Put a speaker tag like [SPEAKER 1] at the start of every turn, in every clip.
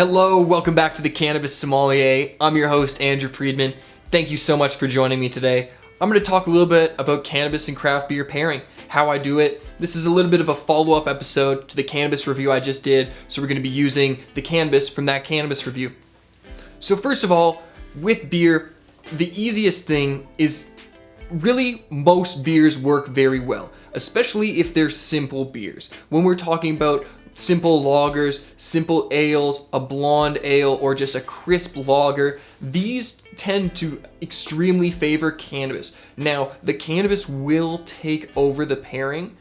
[SPEAKER 1] Hello, welcome back to the Cannabis Sommelier. I'm your host, Andrew Freedman. Thank you so much for joining me today. I'm going to talk a little bit about cannabis and craft beer pairing, how I do it. This is a little bit of a follow-up episode to the cannabis review I just did, so we're going to be using the cannabis from that cannabis review. So first of all, with beer, the easiest thing is really most beers work very well, especially if they're simple beers. When we're talking about simple lagers, simple ales, a blonde ale, or just a crisp lager, these tend to extremely favor cannabis. Now, the cannabis will take over the pairing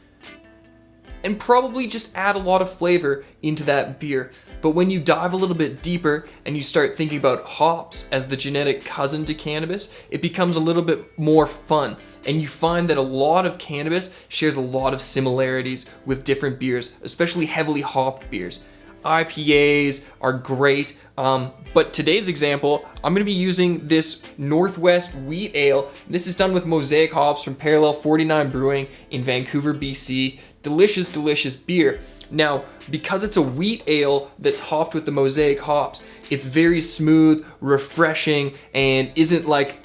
[SPEAKER 1] and probably just add a lot of flavor into that beer. But when you dive a little bit deeper and you start thinking about hops as the genetic cousin to cannabis, it becomes a little bit more fun. And you find that a lot of cannabis shares a lot of similarities with different beers, especially heavily hopped beers. IPAs are great, but today's example, I'm going to be using this Northwest Wheat Ale. This is done with Mosaic hops from Parallel 49 Brewing in Vancouver, BC. Delicious, delicious beer. Now, because it's a wheat ale that's hopped with the Mosaic hops, it's very smooth, refreshing, and isn't like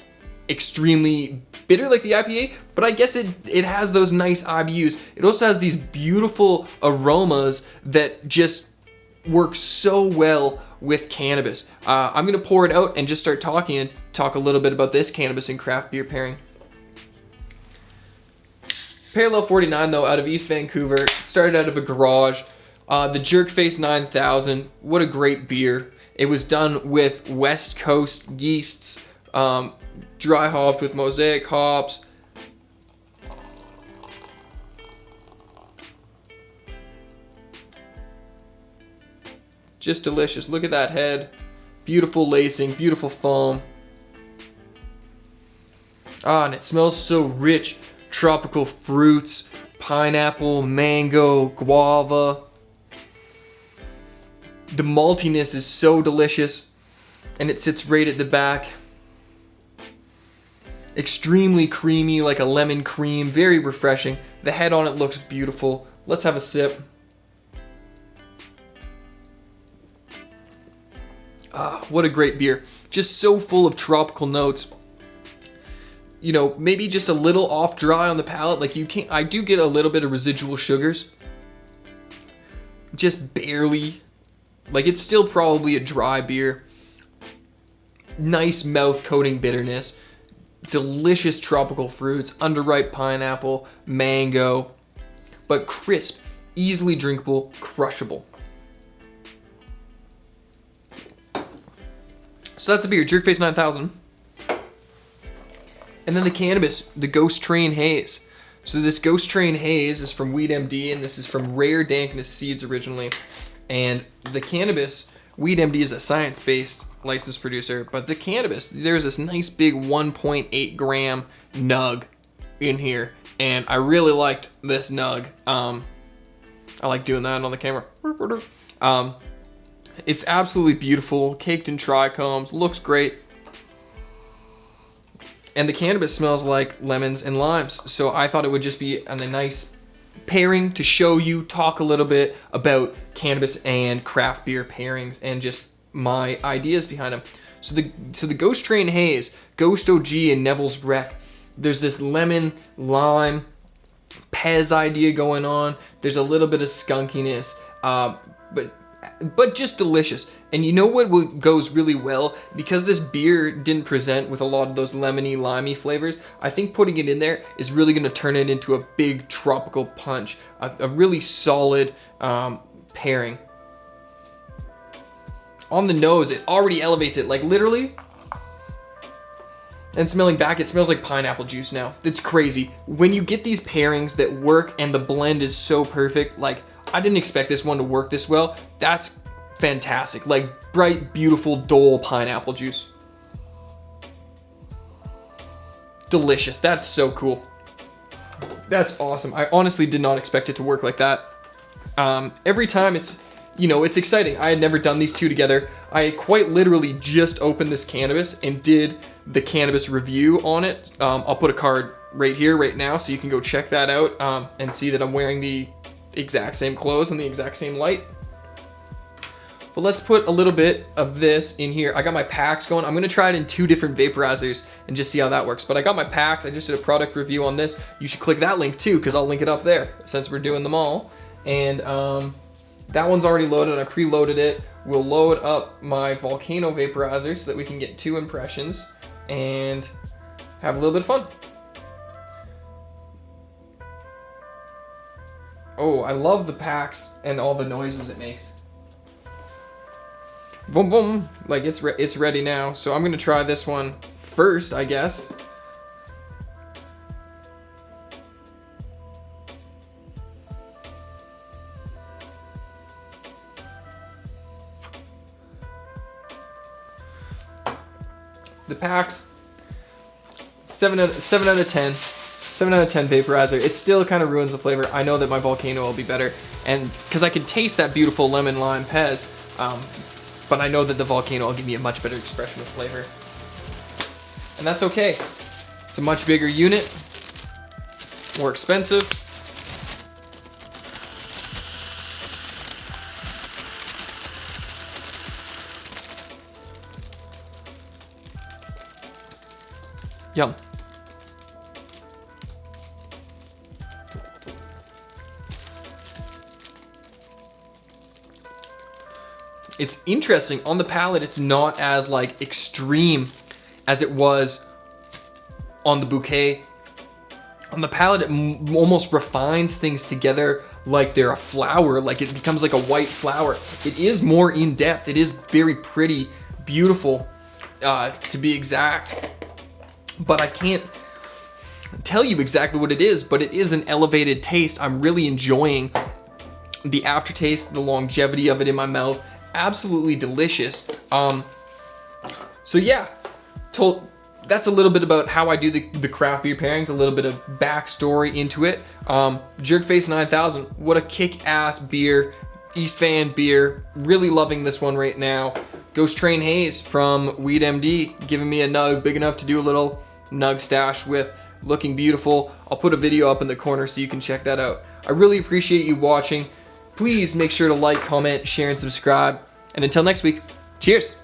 [SPEAKER 1] extremely bitter like the IPA, but I guess it has those nice IBUs. It also has these beautiful aromas that just work so well with cannabis. I'm gonna pour it out and just start talking and talk a little bit about this cannabis and craft beer pairing. Parallel 49 though, out of East Vancouver, started out of a garage. The Jerkface 9000, what a great beer. It was done with West Coast yeasts, dry hopped with Mosaic hops. Just delicious. Look at that head. Beautiful lacing, beautiful foam. And it smells so rich. Tropical fruits, pineapple, mango, guava. The maltiness is so delicious, and it sits right at the back. Extremely creamy, like a lemon cream, very refreshing. The head on it looks beautiful. Let's have a sip. What a great beer. Just so full of tropical notes. You know, maybe just a little off dry on the palate. Like I do get a little bit of residual sugars. Just barely. Like it's still probably a dry beer. Nice mouth coating bitterness. Delicious tropical fruits, underripe pineapple, mango, but crisp, easily drinkable, crushable. So that's the beer, Jerkface 9000. And then the cannabis, the Ghost Train Haze. So this Ghost Train Haze is from Weedmd, and this is from Rare Dankness Seeds originally. And the cannabis, Weedmd is a science-based licensed producer, but the cannabis, there's this nice big 1.8 gram nug in here, and I really liked this nug. I like doing that on the camera. It's absolutely beautiful, caked in trichomes, looks great. And the cannabis smells like lemons and limes, so I thought it would just be a nice pairing to show you, talk a little bit about cannabis and craft beer pairings and just my ideas behind them. So the Ghost Train Haze, Ghost OG and Neville's Wreck, there's this lemon, lime, Pez idea going on. There's a little bit of skunkiness, but just delicious. And you know what goes really well? Because this beer didn't present with a lot of those lemony, limey flavors, I think putting it in there is really going to turn it into a big tropical punch. A really solid pairing. On the nose, it already elevates it, like literally. And smelling back, it smells like pineapple juice now. It's crazy. When you get these pairings that work and the blend is so perfect, like I didn't expect this one to work this well. That's fantastic. Like bright, beautiful, Dole pineapple juice. Delicious. That's so cool. That's awesome. I honestly did not expect it to work like that. Every time it's exciting. I had never done these two together. I quite literally just opened this cannabis and did the cannabis review on it. I'll put a card right here, right now, so you can go check that out and see that I'm wearing the exact same clothes and the exact same light. But let's put a little bit of this in here. I got my packs going. I'm gonna try it in 2 different vaporizers and just see how that works. But I got my packs. I just did a product review on this. You should click that link too, because I'll link it up there since we're doing them all. And that one's already loaded. I preloaded it. We'll load up my volcano vaporizer so that we can get 2 impressions and have a little bit of fun. Oh, I love the packs and all the noises it makes. Boom, boom. Like it's ready now. So I'm gonna try this one first, I guess. The packs, 7 out of 10. 7 out of 10 vaporizer. It still kind of ruins the flavor. I know that my volcano will be better, and because I can taste that beautiful lemon lime pez, but I know that the volcano will give me a much better expression of flavor, and that's okay. It's a much bigger unit, more expensive. Yum. It's interesting, on the palate it's not as like extreme as it was on the bouquet. On the palate it almost refines things together like they're a flower, like it becomes like a white flower. It is more in depth, it is very pretty, beautiful to be exact, but I can't tell you exactly what it is, but it is an elevated taste. I'm really enjoying the aftertaste, the longevity of it in my mouth. Absolutely delicious. So yeah, that's a little bit about how I do the craft beer pairings, a little bit of backstory into it. Jerkface 9000, what a kick-ass beer, East Van beer. Really loving this one right now. Ghost Train Haze from Weedmd, giving me a nug big enough to do a little nug stash with. Looking beautiful. I'll put a video up in the corner so you can check that out. I really appreciate you watching. Please make sure to like, comment, share, and subscribe. And until next week, cheers!